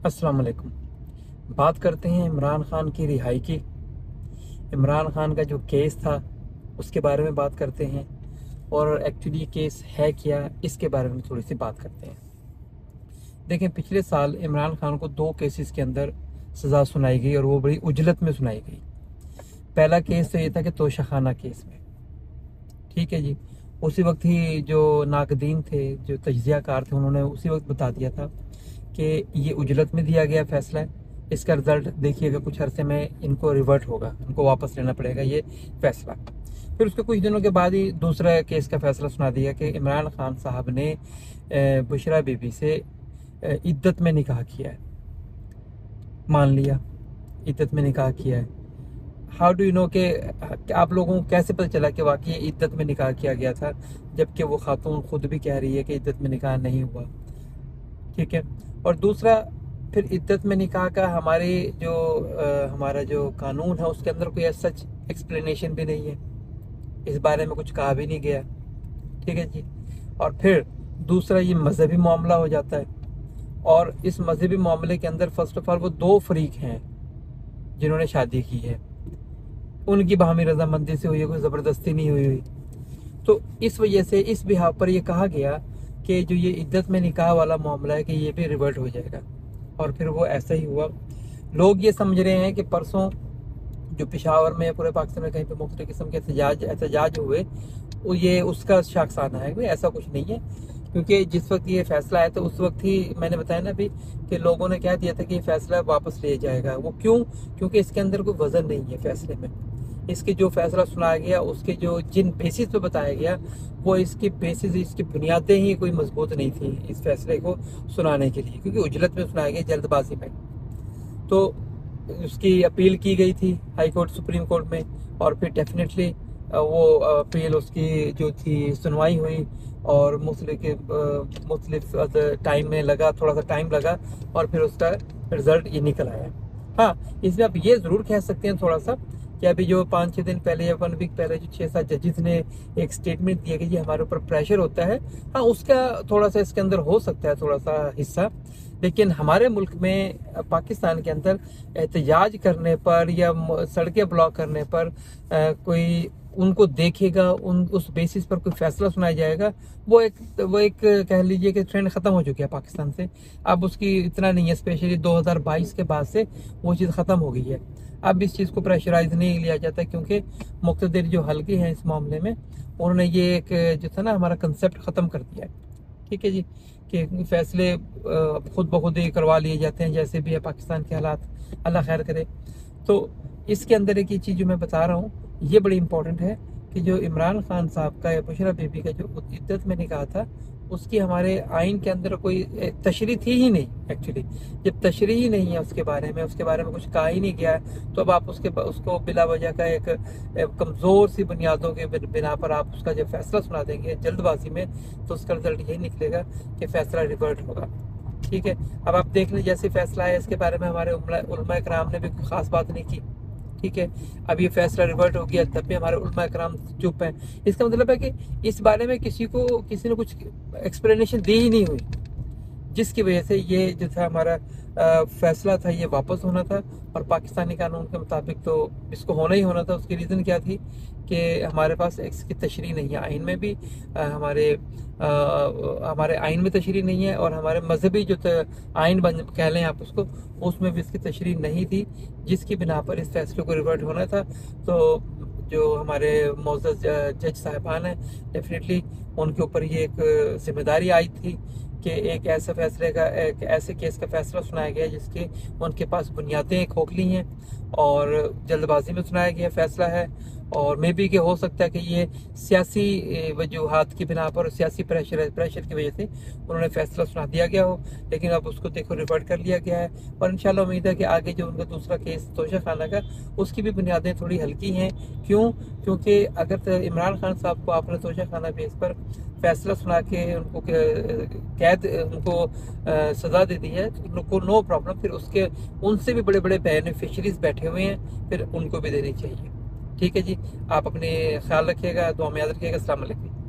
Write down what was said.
अस्सलाम वालेकुम। बात करते हैं इमरान खान की रिहाई की। इमरान खान का जो केस था उसके बारे में बात करते हैं, और एक्चुअली केस है क्या इसके बारे में थोड़ी सी बात करते हैं। देखें, पिछले साल इमरान खान को 2 केसेस के अंदर सज़ा सुनाई गई, और वो बड़ी उजलत में सुनाई गई। पहला केस तो ये था कि तोशाखाना केस में, ठीक है जी। उसी वक्त ही जो नाकदीन थे, जो तज्जियाकार थे, उन्होंने उसी वक्त बता दिया था कि ये उजलत में दिया गया फैसला है, इसका रिजल्ट देखिएगा कुछ अरसे में इनको रिवर्ट होगा, इनको वापस लेना पड़ेगा ये फैसला। फिर उसके कुछ दिनों के बाद ही दूसरा केस का फैसला सुना दिया कि इमरान खान साहब ने बुशरा बीबी से इद्दत में निकाह किया है। मान लिया इद्दत में निकाह किया है। हाउ डू यू नो कि आप लोगों को कैसे पता चला कि वाकई इद्दत में निकाह किया गया था, जबकि वो खातून खुद भी कह रही है कि इद्दत में निकाह नहीं हुआ, ठीक है। और दूसरा, फिर इद्दत में निकाह का हमारे जो हमारा जो कानून है उसके अंदर कोई सच एक्सप्लेनेशन भी नहीं है, इस बारे में कुछ कहा भी नहीं गया, ठीक है जी। और फिर दूसरा, ये मजहबी मामला हो जाता है, और इस मजहबी मामले के अंदर फर्स्ट ऑफ ऑल वो 2 फरीक हैं जिन्होंने शादी की है, उनकी बाहमी रजामंदी से हुई है, कोई ज़बरदस्ती नहीं हुई हुई। तो इस वजह से इस बिहाव पर यह कहा गया कि जो ये इद्दत में निकाह वाला मामला है कि ये भी रिवर्ट हो जाएगा, और फिर वो ऐसा ही हुआ। लोग ये समझ रहे हैं कि परसों जो पेशावर में, पूरे पाकिस्तान में कहीं पे मुख्तलिफ किस्म के एहतजाज हुए, वो ये उसका शाखसाना है। कोई ऐसा कुछ नहीं है, क्योंकि जिस वक्त ये फैसला आया तो उस वक्त ही मैंने बताया ना अभी कि लोगों ने कह दिया था कि ये फैसला वापस लिया जाएगा। वो क्यों? क्योंकि इसके अंदर कोई वजन नहीं है फैसले में। इसके जो फैसला सुनाया गया, उसके जो जिन बेसिस पे बताया गया, वो इसकी बेसिस, इसकी बुनियादें ही कोई मजबूत नहीं थी इस फैसले को सुनाने के लिए, क्योंकि उजलत में सुनाया गया, जल्दबाजी में। तो उसकी अपील की गई थी हाई कोर्ट, सुप्रीम कोर्ट में, और फिर डेफिनेटली वो अपील, उसकी जो थी सुनवाई हुई, और मुख्तलिफ टाइम में लगा, थोड़ा सा टाइम लगा, और फिर उसका रिजल्ट ये निकल आया। हाँ, इसमें आप ये ज़रूर कह सकते हैं थोड़ा सा कि अभी जो 5-6 दिन पहले या 1 वीक पहले जो 6-7 जजेस ने एक स्टेटमेंट दिया कि ये हमारे ऊपर प्रेशर होता है, हाँ उसका थोड़ा सा इसके अंदर हो सकता है थोड़ा सा हिस्सा। लेकिन हमारे मुल्क में, पाकिस्तान के अंदर एहतजाज करने पर या सड़कें ब्लॉक करने पर कोई उनको देखेगा, उस बेसिस पर कोई फैसला सुनाया जाएगा, वो एक कह लीजिए कि ट्रेंड ख़त्म हो चुकी है पाकिस्तान से। अब उसकी इतना नहीं है, स्पेशली 2022 के बाद से वो चीज़ ख़त्म हो गई है। अब इस चीज़ को प्रेशराइज नहीं लिया जाता, क्योंकि मुक़्तदिर जो हल्के हैं इस मामले में, उन्होंने ये एक जो था ना हमारा कंसेप्ट ख़त्म कर दिया है, ठीक है जी, कि फैसले खुद ब खुद ही करवा लिए जाते हैं, जैसे भी है पाकिस्तान के हालात, अल्लाह खैर करे। तो इसके अंदर एक ये चीज़ जो मैं बता रहा हूँ, ये बड़ी इंपॉर्टेंट है कि जो इमरान खान साहब का या बुशरा बीबी का जो इद्दत में निकाह था, उसकी हमारे आइन के अंदर कोई तशरीह थी ही नहीं। एक्चुअली जब तशरीह ही नहीं है उसके बारे में कुछ कहा ही नहीं गया है, तो अब आप उसको बिला वजह का एक कमज़ोर सी बुनियादों के बिना पर आप उसका जब फैसला सुना देंगे जल्दबाजी में, तो उसका रिजल्ट यही निकलेगा कि फैसला रिवर्ट होगा, ठीक है। अब आप देख लें, जैसे फैसला है इसके बारे में हमारे उलमा कराम ने भी कोई ख़ास बात नहीं की, ठीक है। अब ये फैसला रिवर्ट हो गया, तब भी हमारे उलमा कराम चुप हैं। इसका मतलब है कि इस बारे में किसी ने कुछ एक्सप्लेनेशन दी ही नहीं हुई, जिसकी वजह से ये जो था हमारा फैसला था ये वापस होना था, और पाकिस्तानी कानून के मुताबिक तो इसको होना ही होना था। उसकी रीज़न क्या थी कि हमारे पास इसकी तशरीह नहीं है, आइन में भी हमारे आइन में तशरीह नहीं है, और हमारे मजहबी जो आइन कह लें आप उसको, उसमें भी इसकी तशरीह नहीं थी, जिसकी बिना पर इस फैसले को रिवर्ट होना था। तो जो हमारे मोअज़्ज़ज़ जज साहिबान हैं, डेफिनेटली उनके ऊपर ये एक जिम्मेदारी आई थी कि एक ऐसे केस का फैसला सुनाया गया जिसके उनके पास बुनियादें खोखली हैं, और जल्दबाजी में सुनाया गया फैसला है, और मे बी कि हो सकता है कि ये सियासी वजूहात की बिना पर, सियासी प्रेशर की वजह से उन्होंने फैसला सुना दिया गया हो। लेकिन अब उसको देखो रिवर्ट कर लिया गया है, और इंशाल्लाह उम्मीद है कि आगे जो उनका दूसरा केस तोशाखाना का, उसकी भी बुनियादें थोड़ी हल्की हैं। क्यों? क्योंकि अगर इमरान खान साहब को आपने तोशाखाना बेस पर फैसला सुना के उनको उनको सज़ा दे दी है, तो उनको नो प्रॉब्लम, फिर उसके उनसे भी बड़े बड़े बेनिफिशरीज बैठे हुए हैं, फिर उनको भी देनी चाहिए, ठीक है जी। आप अपने ख्याल रखिएगा, दुआ में याद रखिएगा। अस्सलाम वालेकुम।